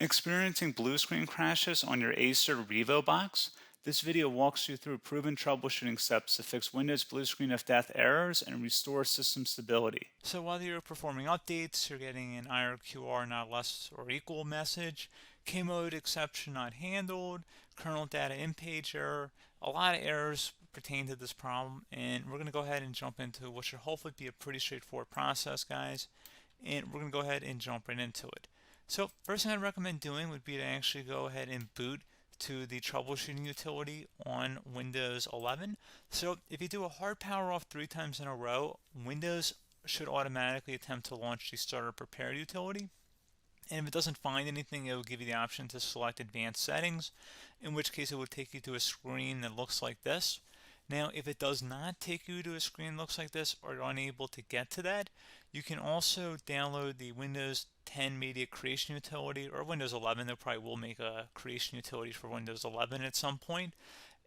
Experiencing blue screen crashes on your Acer Revo Box? This video walks you through proven troubleshooting steps to fix Windows blue screen of death errors and restore system stability. So while you're performing updates, you're getting an IRQR not less or equal message, K-mode exception not handled, kernel data in page error. A lot of errors pertain to this problem, and we're going to go ahead and jump into what should hopefully be a pretty straightforward process, guys. And we're going to go ahead and jump right into it. So first thing I'd recommend doing would be to actually go ahead and boot to the troubleshooting utility on Windows 11. So if you do a hard power off 3 times in a row, Windows should automatically attempt to launch the starter prepared utility. And if it doesn't find anything, it will give you the option to select advanced settings, in which case it will take you to a screen that looks like this. Now, if it does not take you to a screen that looks like this, or you're unable to get to that, you can also download the Windows 10 Media Creation Utility, or Windows 11. They probably will make a creation utility for Windows 11 at some point.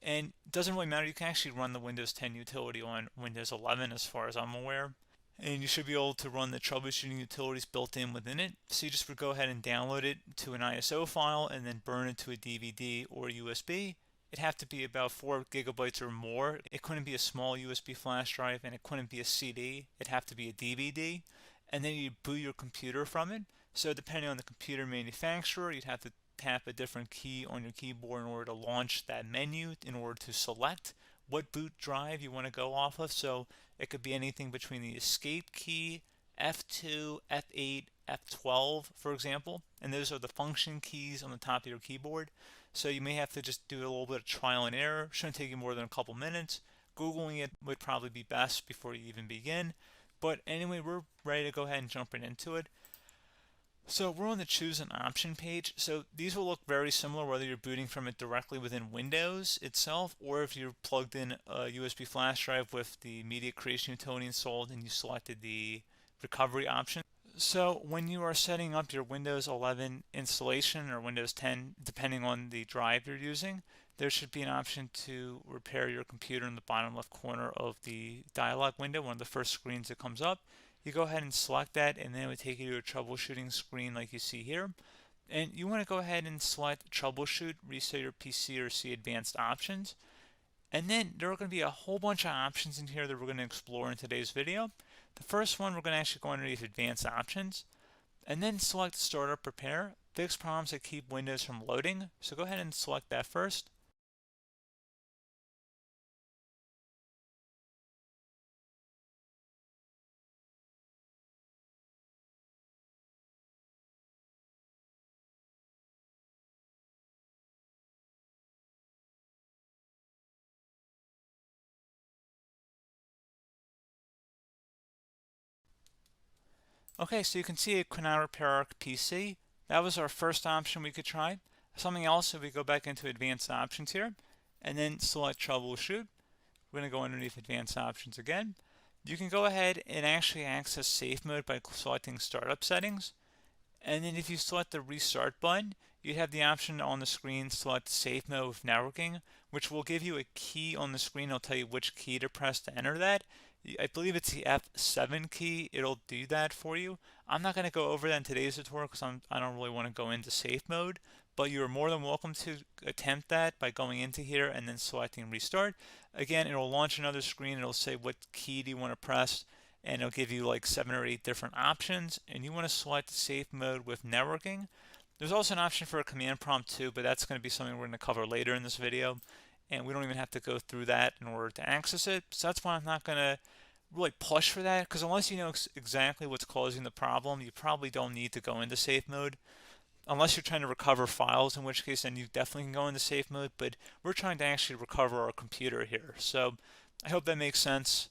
And it doesn't really matter. You can actually run the Windows 10 utility on Windows 11 as far as I'm aware. And you should be able to run the troubleshooting utilities built in within it. So you just would go ahead and download it to an ISO file and then burn it to a DVD or USB. It'd have to be about 4 gigabytes or more. It couldn't be a small USB flash drive, and it couldn't be a CD. It'd have to be a DVD. And then you'd boot your computer from it. So depending on the computer manufacturer, you'd have to tap a different key on your keyboard in order to launch that menu, in order to select what boot drive you want to go off of. So it could be anything between the escape key, F2, F8, F12, for example. And those are the function keys on the top of your keyboard. So you may have to just do a little bit of trial and error. Shouldn't take you more than a couple minutes. Googling it would probably be best before you even begin. But anyway, we're ready to go ahead and jump right into it. So we're on the choose an option page. So these will look very similar whether you're booting from it directly within Windows itself, or if you're plugged in a USB flash drive with the media creation utility installed and you selected the recovery option. So when you are setting up your Windows 11 installation or Windows 10, depending on the drive you're using, there should be an option to repair your computer in the bottom left corner of the dialog window, one of the first screens that comes up. You go ahead and select that, and then it would take you to a troubleshooting screen like you see here. And you want to go ahead and select troubleshoot, reset your PC, or see advanced options. And then there are going to be a whole bunch of options in here that we're going to explore in today's video. The first one, we're going to actually go underneath advanced options and then select startup prepare, fix problems that keep Windows from loading. So go ahead and select that first. Okay, so you can see it could now repair our PC. That was our first option we could try. Something else, if we go back into advanced options here and then select troubleshoot, we're going to go underneath advanced options again. You can go ahead and actually access safe mode by selecting startup settings. And then if you select the restart button, you have the option on the screen select safe mode with networking, which will give you a key on the screen. It'll tell you which key to press to enter that. I believe it's the F7 key. It'll do that for you. I'm not going to go over that in today's tutorial because I don't really want to go into safe mode, but you're more than welcome to attempt that by going into here and then selecting restart. Again, it'll launch another screen. It'll say what key do you want to press, and it'll give you like 7 or 8 different options, and you want to select safe mode with networking. There's also an option for a command prompt too, but that's going to be something we're going to cover later in this video, and we don't even have to go through that in order to access it. So that's why I'm not going to really push for that, because unless you know exactly what's causing the problem, you probably don't need to go into safe mode. Unless you're trying to recover files, in which case then you definitely can go into safe mode, but we're trying to actually recover our computer here. So I hope that makes sense.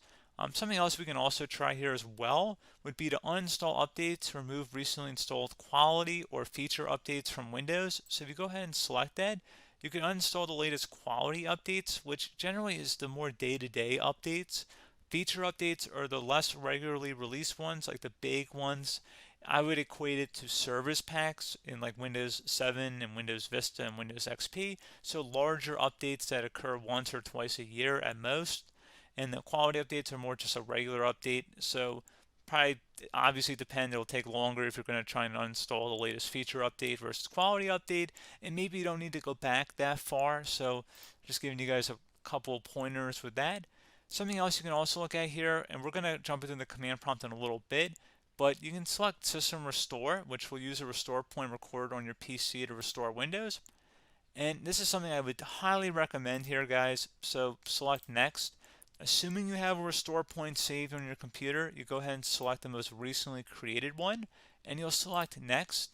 Something else we can also try here as well would be to uninstall updates, remove recently installed quality or feature updates from Windows. So if you go ahead and select that, you can uninstall the latest quality updates, which generally is the more day-to-day updates. Feature updates are the less regularly released ones, like the big ones. I would equate it to service packs in like Windows 7 and Windows Vista and Windows XP. So larger updates that occur once or twice a year at most. And the quality updates are more just a regular update. So Probably obviously depend, it'll take longer if you're going to try and uninstall the latest feature update versus quality update, and maybe you don't need to go back that far. So just giving you guys a couple pointers with that. Something else you can also look at here, and we're going to jump into the command prompt in a little bit, but you can select system restore, which will use a restore point recorded on your PC to restore Windows. And this is something I would highly recommend here, guys. So select next. Assuming you have a restore point saved on your computer, you go ahead and select the most recently created one, and you'll select next,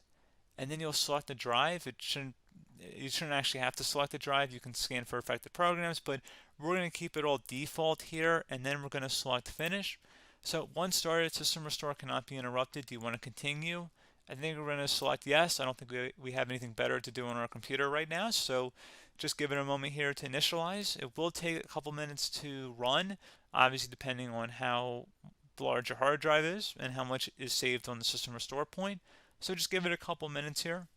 and then you'll select the drive. You shouldn't actually have to select the drive. You can scan for affected programs, but we're going to keep it all default here, and then we're going to select finish. So once started, system restore cannot be interrupted. Do you want to continue? I think we're going to select yes. I don't think we have anything better to do on our computer right now, so just give it a moment here to initialize. It will take a couple minutes to run, obviously depending on how large your hard drive is and how much is saved on the system restore point. So just give it a couple minutes here.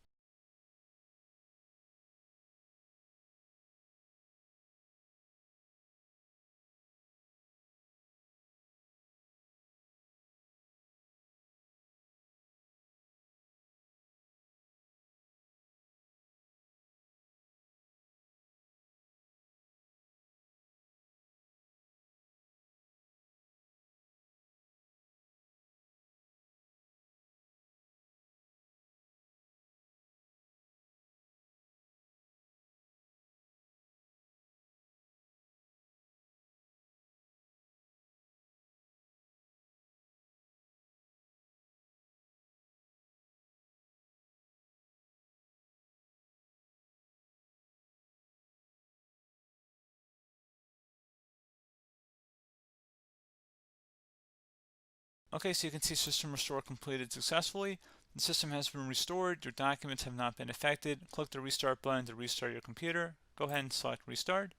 Okay, so you can see system restore completed successfully. The system has been restored. Your documents have not been affected. Click the restart button to restart your computer. Go ahead and select restart.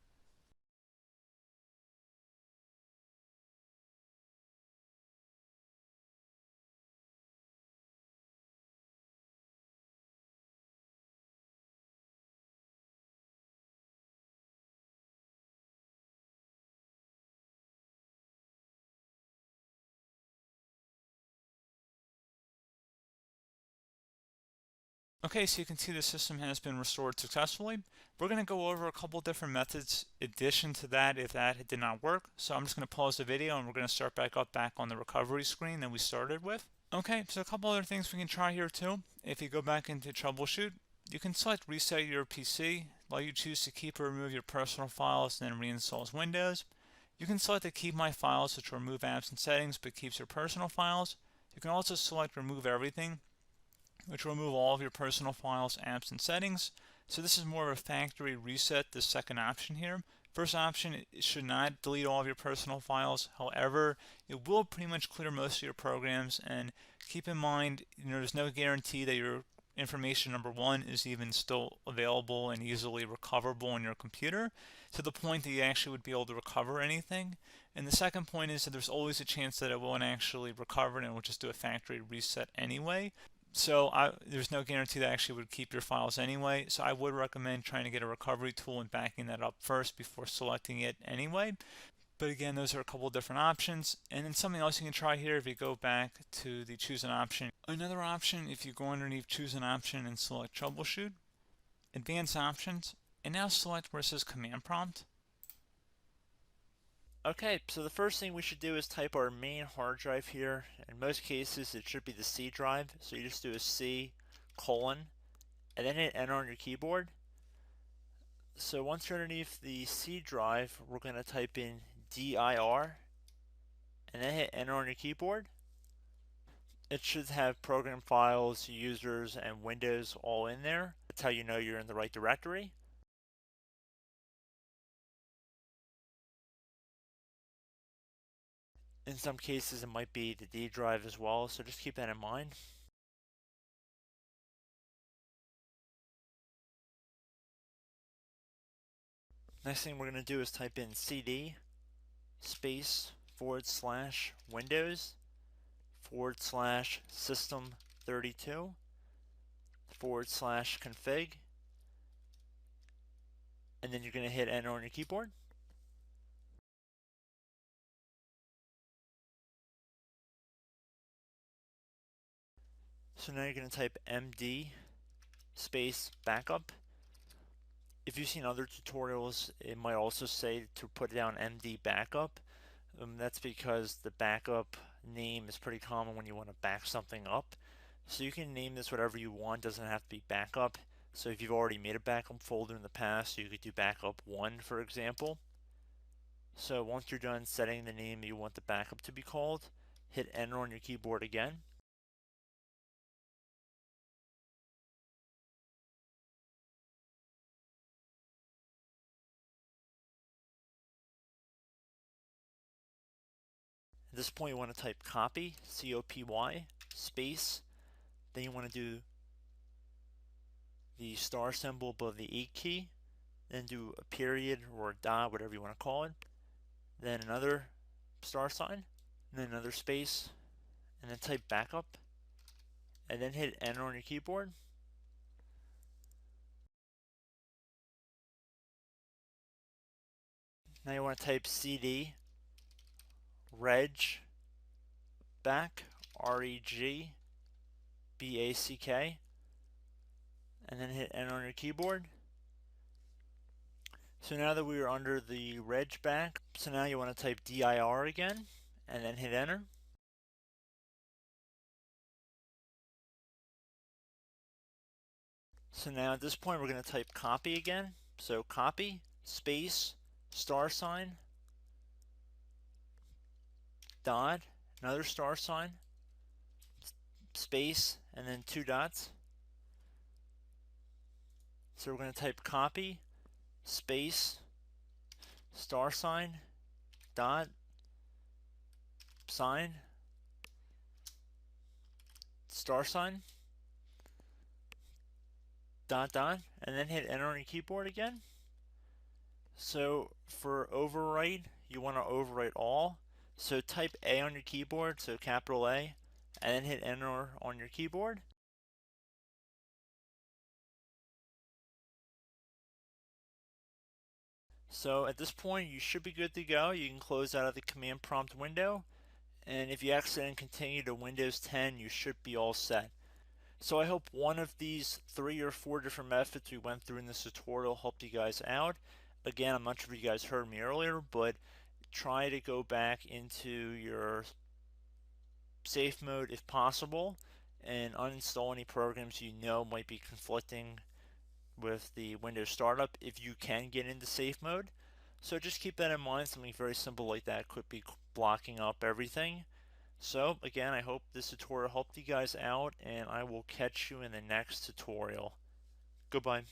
Okay, so you can see the system has been restored successfully. We're going to go over a couple different methods in addition to that if that did not work. So I'm just going to pause the video and we're going to start back on the recovery screen that we started with. Okay, so a couple other things we can try here too. If you go back into troubleshoot, you can select reset your PC, while you choose to keep or remove your personal files and then reinstalls Windows. You can select to keep my files, which will remove apps and settings but keeps your personal files. You can also select remove everything, which will remove all of your personal files, apps, and settings. So this is more of a factory reset, the second option here. First option, it should not delete all of your personal files. However, it will pretty much clear most of your programs, and keep in mind, there's no guarantee that your information, number one, is even still available and easily recoverable on your computer to the point that you actually would be able to recover anything. And the second point is that there's always a chance that it won't actually recover and it will just do a factory reset anyway. So there's no guarantee that actually would keep your files anyway. So I would recommend trying to get a recovery tool and backing that up first before selecting it anyway. But again, those are a couple of different options. And then something else you can try here if you go back to the choose an option. Another option, if you go underneath choose an option and select troubleshoot, advanced options, and now select where it says command prompt. Okay, so the first thing we should do is type our main hard drive here. In most cases, it should be the C drive. So you just do a C colon and then hit enter on your keyboard. So once you're underneath the C drive, we're going to type in dir and then hit enter on your keyboard. It should have program files, users, and Windows all in there. That's how you know you're in the right directory. In some cases, it might be the D drive as well, so just keep that in mind. Next thing we're going to do is type in cd space /Windows /system32 /config, and then you're going to hit enter on your keyboard. So now you're going to type MD space backup. If you've seen other tutorials, it might also say to put down MD backup. That's because the backup name is pretty common when you want to back something up. So you can name this whatever you want, doesn't have to be backup. So if you've already made a backup folder in the past, you could do backup 1, for example. So once you're done setting the name you want the backup to be called, hit enter on your keyboard again. At this point you want to type copy, C-O-P-Y, space, then you want to do the star symbol above the 8 key, then do a period or a dot, whatever you want to call it, then another star sign, and then another space, and then type backup, and then hit enter on your keyboard. Now you want to type CD reg back, R-E-G-B-A-C-K, and then hit enter on your keyboard. So now that we are under the reg back, so now you want to type dir again, and then hit enter. So now at this point we're going to type copy again. So copy, space, star sign, dot, another star sign, space, and then 2 dots. So we're going to type copy, space, star sign, dot, sign, star sign, dot, dot, and then hit enter on your keyboard again. So for overwrite, you want to overwrite all. So type A on your keyboard, so capital A, and then hit enter on your keyboard. So at this point you should be good to go. You can close out of the command prompt window, and if you accidentally continue to Windows 10 you should be all set. So I hope one of these 3 or 4 different methods we went through in this tutorial helped you guys out. Again, I'm not sure if you guys heard me earlier, but try to go back into your safe mode if possible and uninstall any programs you know might be conflicting with the Windows startup if you can get into safe mode. So just keep that in mind. Something very simple like that could be blocking up everything. So again, I hope this tutorial helped you guys out, and I will catch you in the next tutorial. Goodbye.